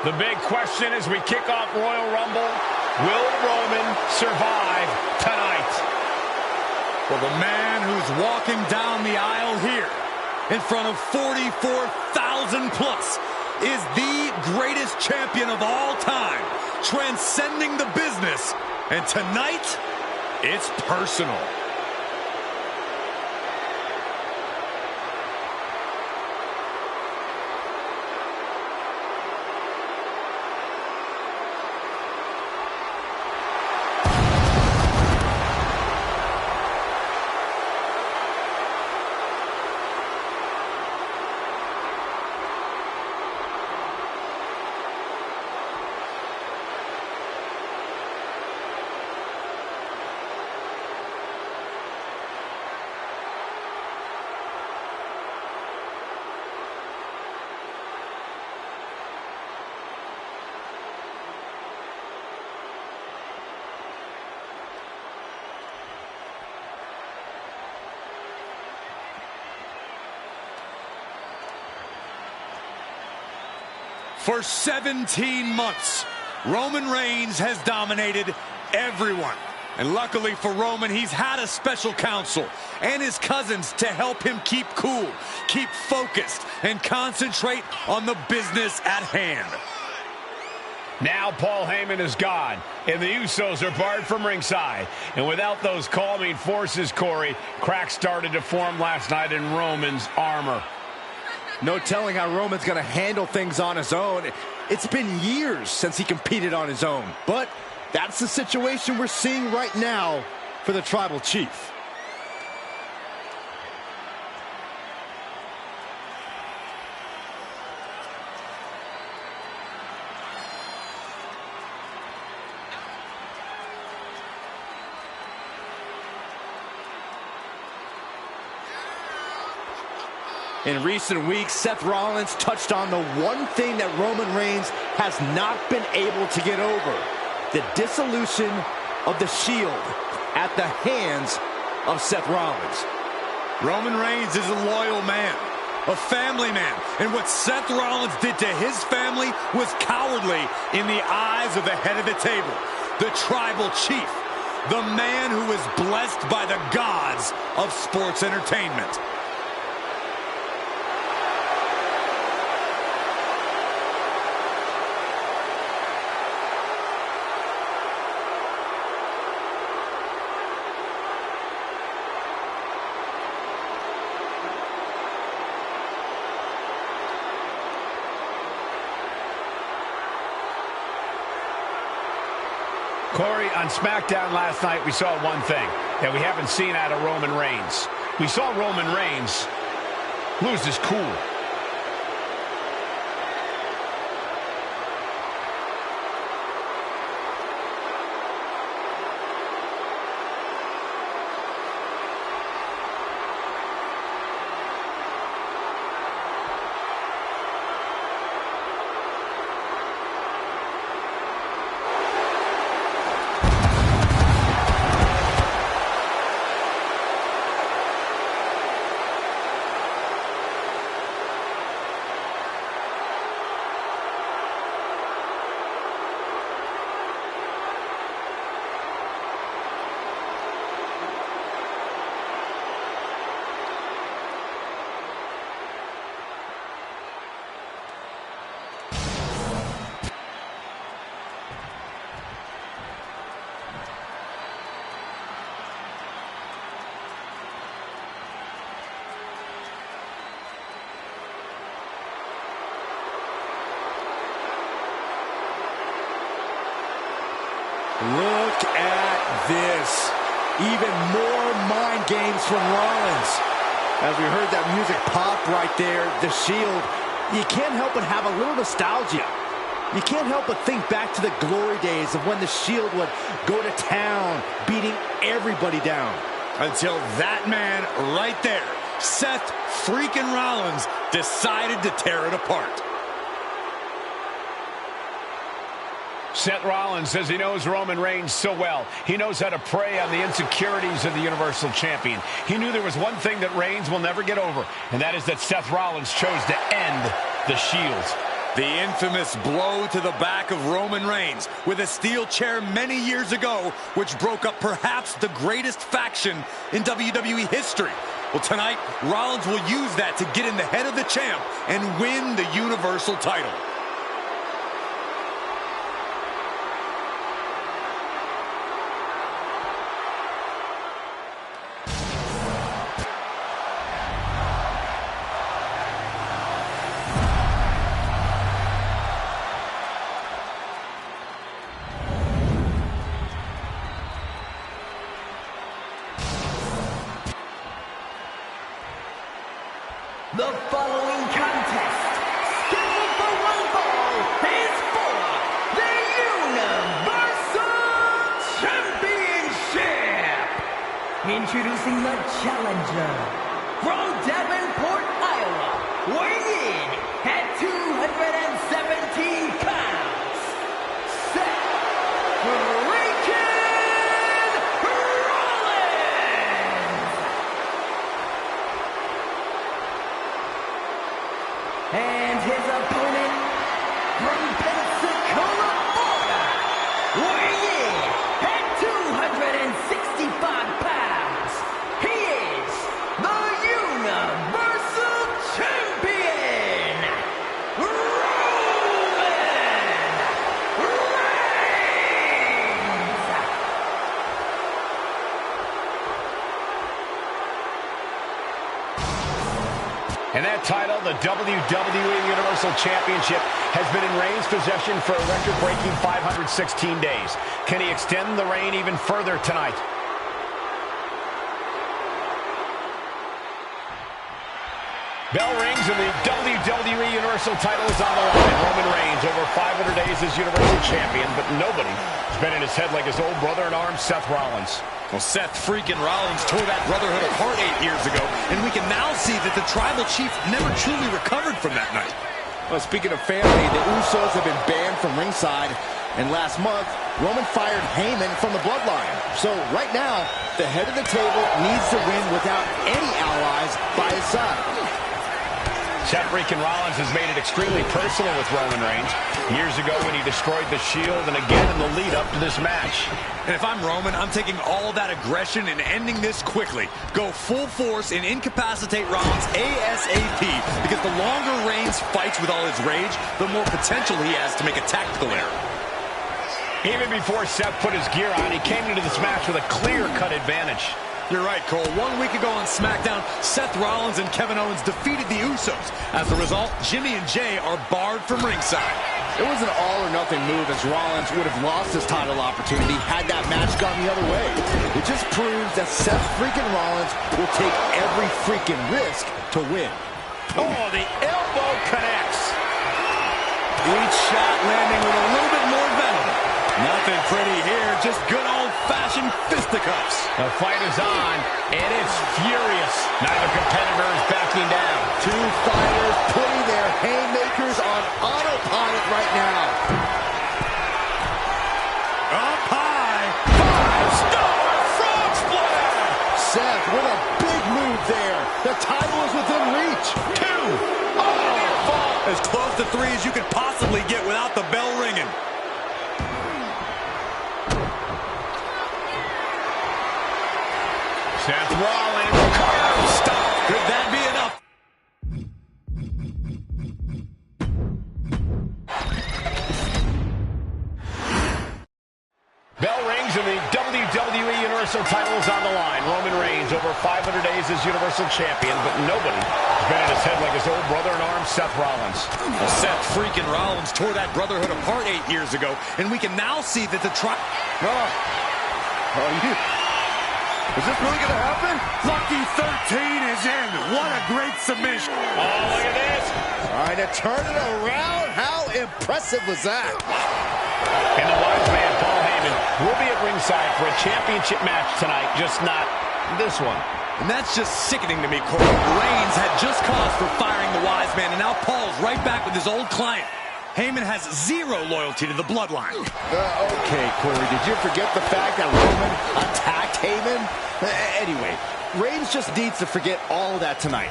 The big question as we kick off Royal Rumble, will Roman survive tonight? Well, the man who's walking down the aisle here in front of 44,000 plus is the greatest champion of all time, transcending the business. And tonight, it's personal. For 17 months, Roman Reigns has dominated everyone. And luckily for Roman, he's had a special counsel and his cousins to help him keep cool, keep focused, and concentrate on the business at hand. Now Paul Heyman is gone, and the Usos are barred from ringside. And without those calming forces, Corey, cracks started to form last night in Roman's armor. No telling how Roman's going to handle things on his own. It's been years since he competed on his own. But that's the situation we're seeing right now for the Tribal Chief. In recent weeks, Seth Rollins touched on the one thing that Roman Reigns has not been able to get over: the dissolution of the Shield at the hands of Seth Rollins. Roman Reigns is a loyal man, a family man, and what Seth Rollins did to his family was cowardly in the eyes of the head of the table, the Tribal Chief, the man who is blessed by the gods of sports entertainment. Corey, on SmackDown last night, we saw one thing that we haven't seen out of Roman Reigns. We saw Roman Reigns lose his cool. Look at this. Even more mind games from Rollins. As we heard that music pop right there, the Shield, you can't help but have a little nostalgia. You can't help but think back to the glory days of when the Shield would go to town, beating everybody down. Until that man right there, Seth freaking Rollins, decided to tear it apart. Seth Rollins says he knows Roman Reigns so well. He knows how to prey on the insecurities of the Universal Champion. He knew there was one thing that Reigns will never get over, and that is that Seth Rollins chose to end the Shield. The infamous blow to the back of Roman Reigns with a steel chair many years ago, which broke up perhaps the greatest faction in WWE history. Well, tonight, Rollins will use that to get in the head of the champ and win the Universal title. The following contest, scheduled for one fall, is for the Universal Championship. Introducing the challenger from Davenport, Iowa, weighing in at 217 pounds, Seth freaking Rollins. And his opponent from Pensacola, Florida, weighing in at 265 pounds, he is the Universal Champion, Roman Reigns. And that title, the WWE Universal Championship, has been in Reigns' possession for a record-breaking 516 days. Can he extend the reign even further tonight? Bell rings and the WWE Universal title is on the line. Roman Reigns over 500 days as Universal Champion, but nobody has been in his head like his old brother-in-arms, Seth Rollins. Well, Seth freaking Rollins tore that brotherhood apart 8 years ago, and we can now see that the tribal chief never truly recovered from that night. Well, speaking of family, the Usos have been banned from ringside, and last month, Roman fired Heyman from the bloodline. So right now, the head of the table needs to win without any allies by his side. Seth freaking Rollins has made it extremely personal with Roman Reigns. Years ago when he destroyed the Shield, and again in the lead-up to this match. And if I'm Roman, I'm taking all that aggression and ending this quickly. Go full force and incapacitate Rollins ASAP, because the longer Reigns fights with all his rage, the more potential he has to make a tactical error. Even before Seth put his gear on, he came into this match with a clear-cut advantage. You're right, Cole. 1 week ago on SmackDown, Seth Rollins and Kevin Owens defeated the Usos. As a result, Jimmy and Jay are barred from ringside. It was an all-or-nothing move, as Rollins would have lost his title opportunity had that match gone the other way. It just proves that Seth freaking Rollins will take every freaking risk to win. Oh, the elbow connects. Each shot landing with a little bit more venom. Nothing pretty here, just good old-fashioned fisticuffs. The fight is on, and it's furious. Neither competitor is backing down. Two fighters putting their haymakers on autopilot right now. Up high, 5-star frog splash! Seth with a big move there. The title is within reach. 2. Oh, As close to 3 as you could possibly get without the bell ringing. Seth Rollins, curb stop. Could that be enough? Bell rings and the WWE Universal title is on the line. Roman Reigns over 500 days as Universal Champion, but nobody has been in his head like his old brother-in-arms, Seth Rollins. Well, Seth freaking Rollins tore that brotherhood apart 8 years ago, and we can now see that the Is this really going to happen? Lucky 13 is in. What a great submission. Oh, look at this. Trying to turn it around. How impressive was that? And the wise man, Paul Heyman, will be at ringside for a championship match tonight, just not this one. And that's just sickening to me, Corey. Reigns had just cause for firing the wise man, and now Paul's right back with his old client. Heyman has zero loyalty to the bloodline. Okay, Corey, did you forget the fact that Roman attacked Heyman? Anyway, Reigns just needs to forget all of that tonight.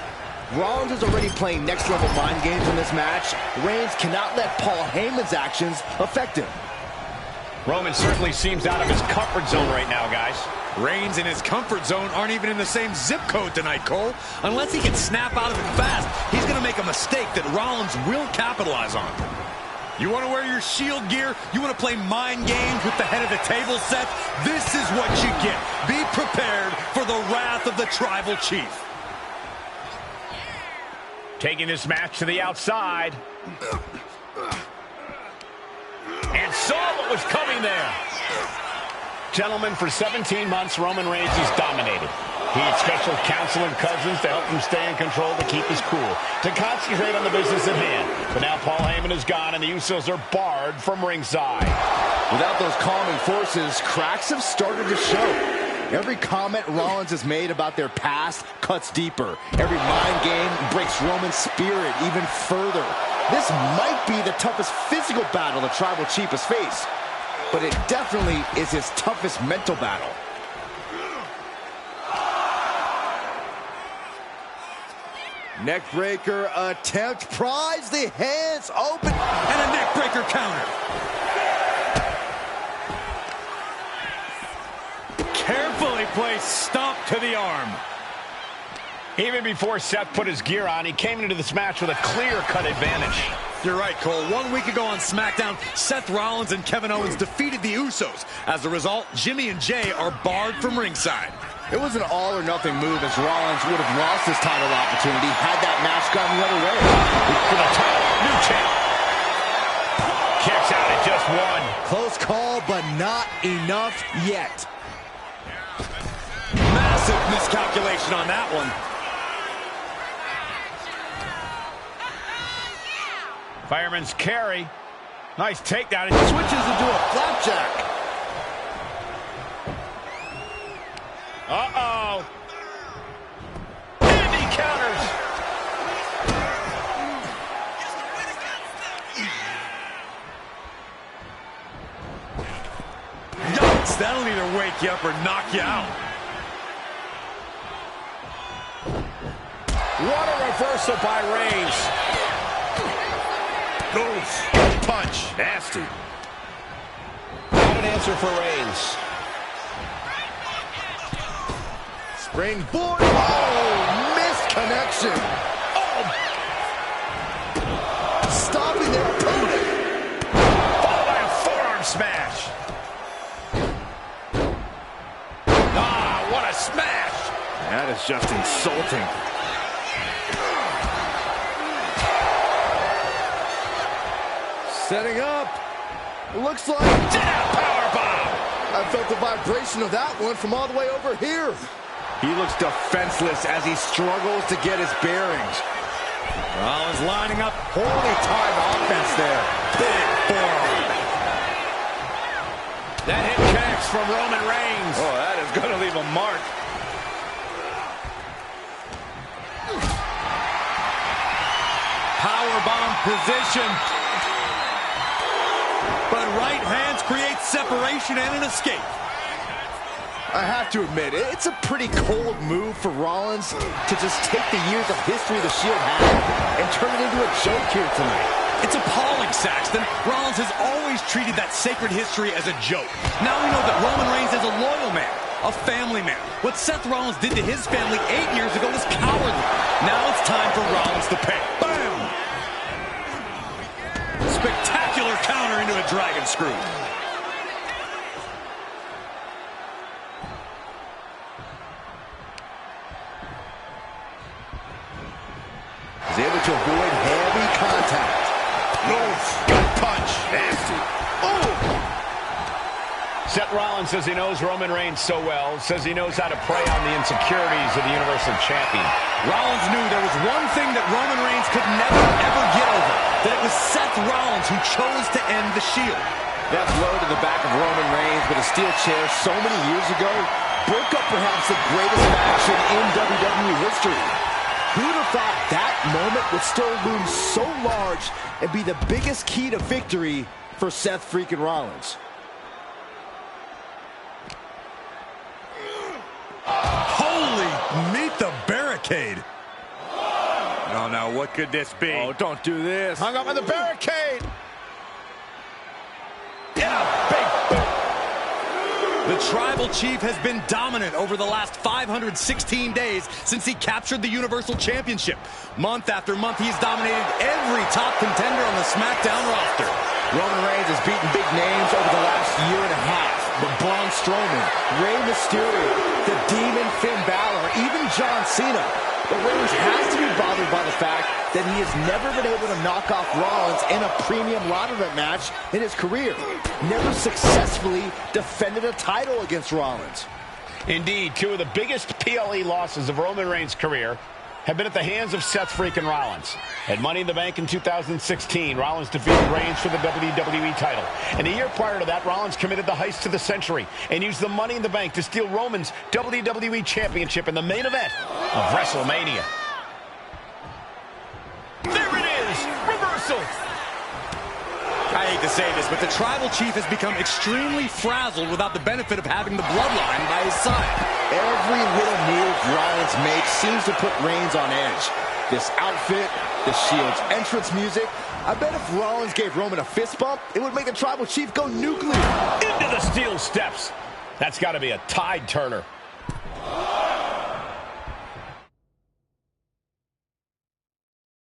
Rollins is already playing next-level mind games in this match. Reigns cannot let Paul Heyman's actions affect him. Roman certainly seems out of his comfort zone right now, guys. Reigns and his comfort zone aren't even in the same zip code tonight, Cole. Unless he can snap out of it fast, he's going to make a mistake that Rollins will capitalize on. You want to wear your Shield gear? You want to play mind games with the head of the table, Seth? This is what you get. Be prepared for the wrath of the Tribal Chief. Taking this match to the outside. And saw what was coming there. Gentlemen, for 17 months, Roman Reigns has dominated. He had special counsel and cousins to help him stay in control, to keep his cool, to concentrate on the business at hand. But now Paul Heyman is gone, and the Usos are barred from ringside. Without those calming forces, cracks have started to show. Every comment Rollins has made about their past cuts deeper. Every mind game breaks Roman's spirit even further. This might be the toughest physical battle the Tribal Chief has faced, but it definitely is his toughest mental battle. Neckbreaker attempt, pries the hands open, And a neckbreaker counter. Carefully placed stomp to the arm. Even before Seth put his gear on, he came into this match with a clear-cut advantage. You're right, Cole. 1 week ago on SmackDown, Seth Rollins and Kevin Owens defeated the Usos. As a result, Jimmy and Jay are barred from ringside. It was an all-or-nothing move, as Rollins would have lost his title opportunity had that match gone the other way. For the title, new champ. Kicks out at just one. Close call, but not enough yet. Massive miscalculation on that one. Fireman's carry. Nice takedown. It switches into a flapjack. Uh-oh. And he counters. Yikes, that'll either wake you up or knock you out. What a reversal by Reigns. Goes. Punch. Nasty. Not an answer for Reigns. Springboard. Oh, missed connection. Oh. Stopping their opponent. Followed by a forearm smash. Ah, what a smash. That is just insulting. Setting up. Looks like Powerbomb. I felt the vibration of that one from all the way over here. He looks defenseless as he struggles to get his bearings. Rollins lining up. Poorly timed offense there. Big forearm. That hit connects from Roman Reigns. Oh, that is going to leave a mark. Powerbomb position. But right hands create separation and an escape. I have to admit, it's a pretty cold move for Rollins to just take the years of history the Shield had and turn it into a joke here tonight. It's appalling, Saxton. Rollins has always treated that sacred history as a joke. Now we know that Roman Reigns is a loyal man, a family man. What Seth Rollins did to his family 8 years ago was cowardly. Now it's time for Rollins to pay. Bam! Spectacular counter into a dragon screw. He's able to avoid heavy contact. Gut punch. Nasty. Oh! Seth Rollins says he knows Roman Reigns so well, says he knows how to prey on the insecurities of the Universal Champion. Rollins knew there was one thing that Roman Reigns could never, ever get over. That it was Seth Rollins who chose to end the Shield. That blow to the back of Roman Reigns with a steel chair so many years ago broke up perhaps the greatest match in WWE history. Who would have thought that moment would still loom so large and be the biggest key to victory for Seth freaking Rollins? Holy, meet the barricade. no, what could this be? Oh, don't do this. Hung up on the barricade. Yeah, big boot. The Tribal Chief has been dominant over the last 516 days since he captured the Universal Championship. Month after month, he's dominated every top contender on the SmackDown roster. Roman Reigns has beaten big names over the last year and a half. But Braun Strowman, Rey Mysterio, the Demon Finn Balor, even John Cena. But Reigns has to be bothered by the fact that he has never been able to knock off Rollins in a premium ladder match in his career. Never successfully defended a title against Rollins. Indeed, two of the biggest PLE losses of Roman Reigns' career have been at the hands of Seth freaking Rollins. At Money in the Bank in 2016, Rollins defeated Reigns for the WWE title. And a year prior to that, Rollins committed the heist to the century and used the Money in the Bank to steal Roman's WWE Championship in the main event of WrestleMania. There it is! Reversal! I hate to say this, but the Tribal Chief has become extremely frazzled without the benefit of having the bloodline by his side. Every little move Rollins makes seems to put Reigns on edge. This outfit, the Shield's entrance music. I bet if Rollins gave Roman a fist bump, it would make the Tribal Chief go nuclear. Into the steel steps. That's got to be a tide turner.